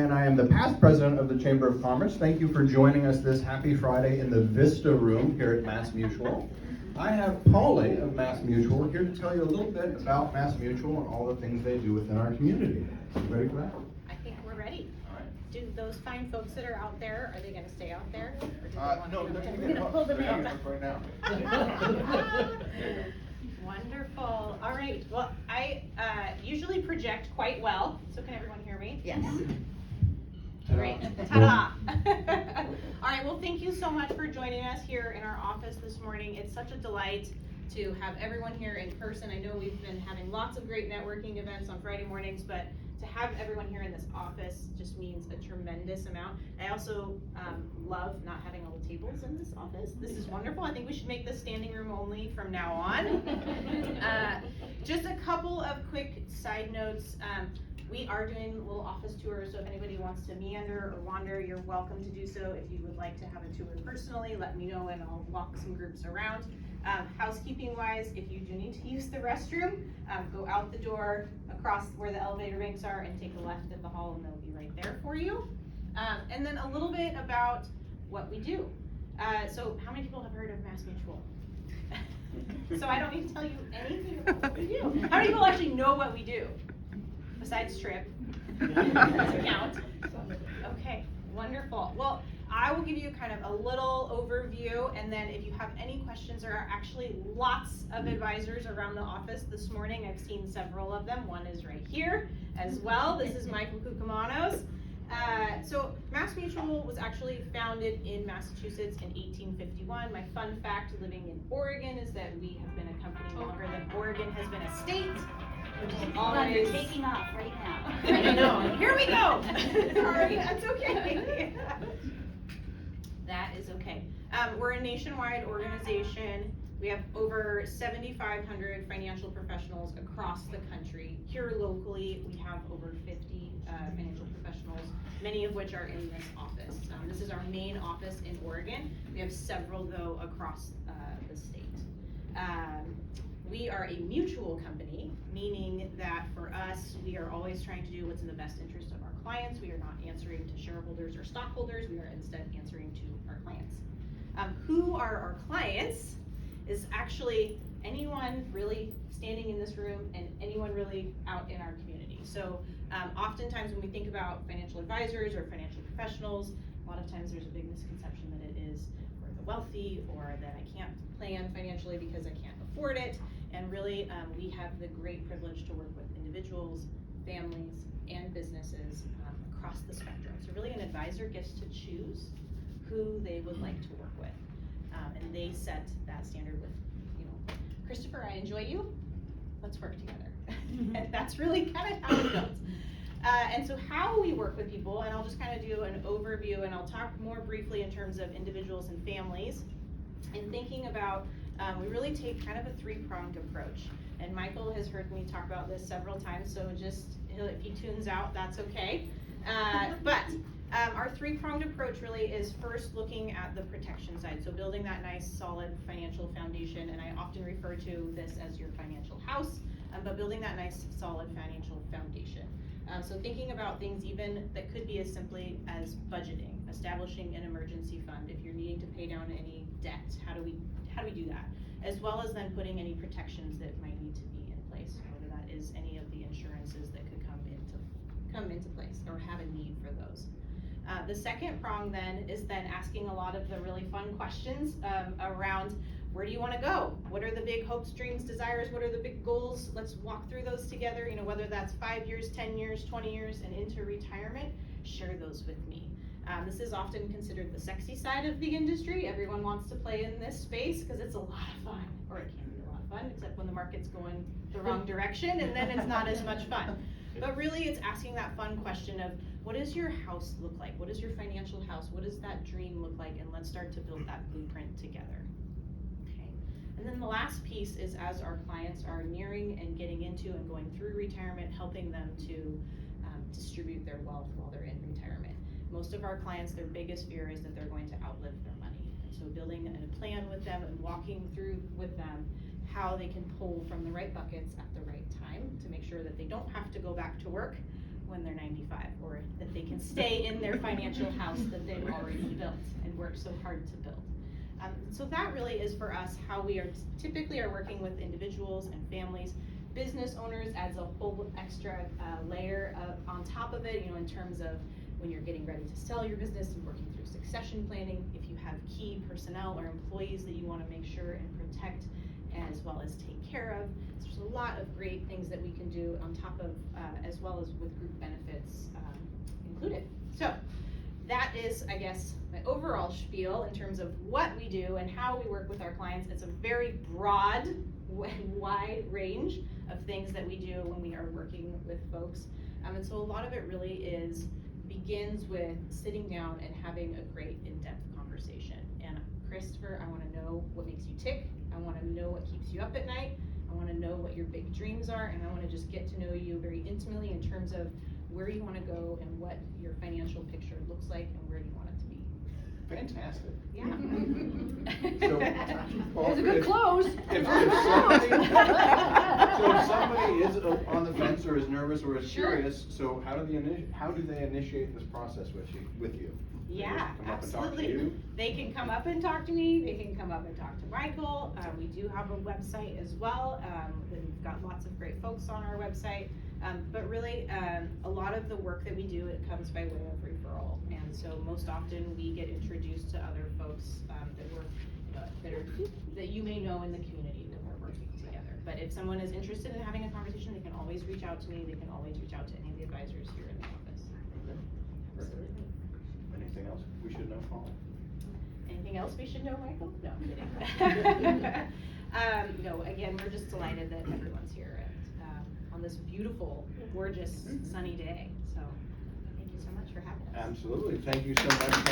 And I am the past president of the Chamber of Commerce. Thank you for joining us this happy Friday in the Vista Room here at MassMutual. I have Polly of MassMutual here to tell you a little bit about MassMutual and all the things they do within our community. You ready for that? I think we're ready. All right. Do those fine folks that are out there, are they gonna stay out there? Or do they want No, to they're come gonna in? pull them in right now. Wonderful. All right. Well, I usually project quite well. So can everyone hear me? Yes. Great. Ta-da. All right. Well, thank you so much for joining us here in our office this morning. It's such a delight to have everyone here in person. I know we've been having lots of great networking events on Friday mornings, but to have everyone here in this office just means a tremendous amount. I also love not having all the tables in this office. This is wonderful. I think we should make this standing room only from now on. Just a couple of quick side notes. We are doing little office tours, so if anybody wants to meander or wander, you're welcome to do so. If you would like to have a tour personally, let me know and I'll walk some groups around. Housekeeping wise, if you do need to use the restroom, go out the door across where the elevator banks are and take a left at the hall and they'll be right there for you. And then a little bit about what we do. So how many people have heard of MassMutual? So I don't need to tell you anything about what we do. How many people actually know what we do? Besides Trip, doesn't count. Okay, wonderful. Well, I will give you kind of a little overview, and then if you have any questions, there are actually lots of advisors around the office this morning. I've seen several of them. One is right here as well. This is Michael Kukumanos. So MassMutual was actually founded in Massachusetts in 1851. My fun fact living in Oregon is that we have been a company longer than Oregon has been a state. Which is always You're taking off right now. I know. Here we go. Sorry, that's okay. That is okay. We're a nationwide organization. We have over 7,500 financial professionals across the country. Here locally, we have over 50 financial professionals, many of which are in this office. This is our main office in Oregon. We have several, though, across the state. We are a mutual company, meaning that for us, we are always trying to do what's in the best interest of our clients. We are not answering to shareholders or stockholders. We are instead answering to our clients. Who are our clients is actually anyone really standing in this room and anyone really out in our community. So oftentimes when we think about financial advisors or financial professionals, a lot of times there's a big misconception that it is for the wealthy or that I can't plan financially because I can't afford it. And really, we have the great privilege to work with individuals, families, and businesses across the spectrum. So really an advisor gets to choose who they would like to work with. And they set that standard with, Christopher, I enjoy you, let's work together. And that's really kind of how it goes. And so how we work with people, and I'll just kind of do an overview and I'll talk more briefly in terms of individuals and families. And thinking about, we really take kind of a three-pronged approach. And Michael has heard me talk about this several times, so just, if he tunes out, that's okay. But our three-pronged approach really is first looking at the protection side, so building that nice, solid financial foundation, and I often refer to this as your financial house, but building that nice, solid financial foundation. So thinking about things even that could be as simply as budgeting, establishing an emergency fund if you're needing to pay down any debt, how do we do that? As well as then putting any protections that might need to be in place, whether that is any of the insurances that could come into place or have a need for those. The second prong then is then asking a lot of the really fun questions around where do you want to go? What are the big hopes, dreams, desires? What are the big goals? Let's walk through those together. Whether that's 5 years, 10 years, 20 years, and into retirement, share those with me. This is often considered the sexy side of the industry. Everyone wants to play in this space because it's a lot of fun, or it can be a lot of fun, except when the market's going the wrong direction, and then it's not as much fun. But really, it's asking that fun question of, what does your house look like? What does your financial house? What does that dream look like? And let's start to build that blueprint together. Okay. And then the last piece is, as our clients are nearing and getting into and going through retirement, helping them to distribute their wealth while they're in retirement. Most of our clients, their biggest fear is that they're going to outlive their money. And so building a plan with them and walking through with them how they can pull from the right buckets at the right time to make sure that they don't have to go back to work when they're 95, or that they can stay in their financial house that they've already built and worked so hard to build. So that really is for us how we are typically working with individuals and families. Business owners adds a whole extra layer on top of it, in terms of when you're getting ready to sell your business and working through succession planning, if you have key personnel or employees that you want to make sure and protect as well as take care of. So there's a lot of great things that we can do on top of, as well as with group benefits included. So that is, I guess, my overall spiel in terms of what we do and how we work with our clients. It's a very broad, wide range of things that we do when we are working with folks. And so a lot of it really begins with sitting down and having a great in-depth conversation. And Christopher, I want to know what makes you tick. I want to know what keeps you up at night. I want to know what your big dreams are, and I want to just get to know you very intimately in terms of where you want to go and what your financial picture looks like and where you want it to be. Fantastic. Yeah. So, Paul, It's a good close. If somebody is on the fence or is nervous or is curious, so how do they initiate this process with you? Yeah, Come up and talk to absolutely. you? They can come up and talk to me. They can come up and talk to Michael. We do have a website as well. We've got lots of great folks on our website. But really, a lot of the work that we do, it comes by way of referral. And so most often we get introduced to other folks that you may know in the community that we're working together. But if someone is interested in having a conversation, they can always reach out to me. They can always reach out to any of the advisors here in the office. Absolutely. Anything else we should know, Paul? Anything else we should know, Michael? No, I'm kidding. No, again, we're just delighted that everyone's here on this beautiful, gorgeous, sunny day. So thank you so much for having us. Absolutely. Thank you so much.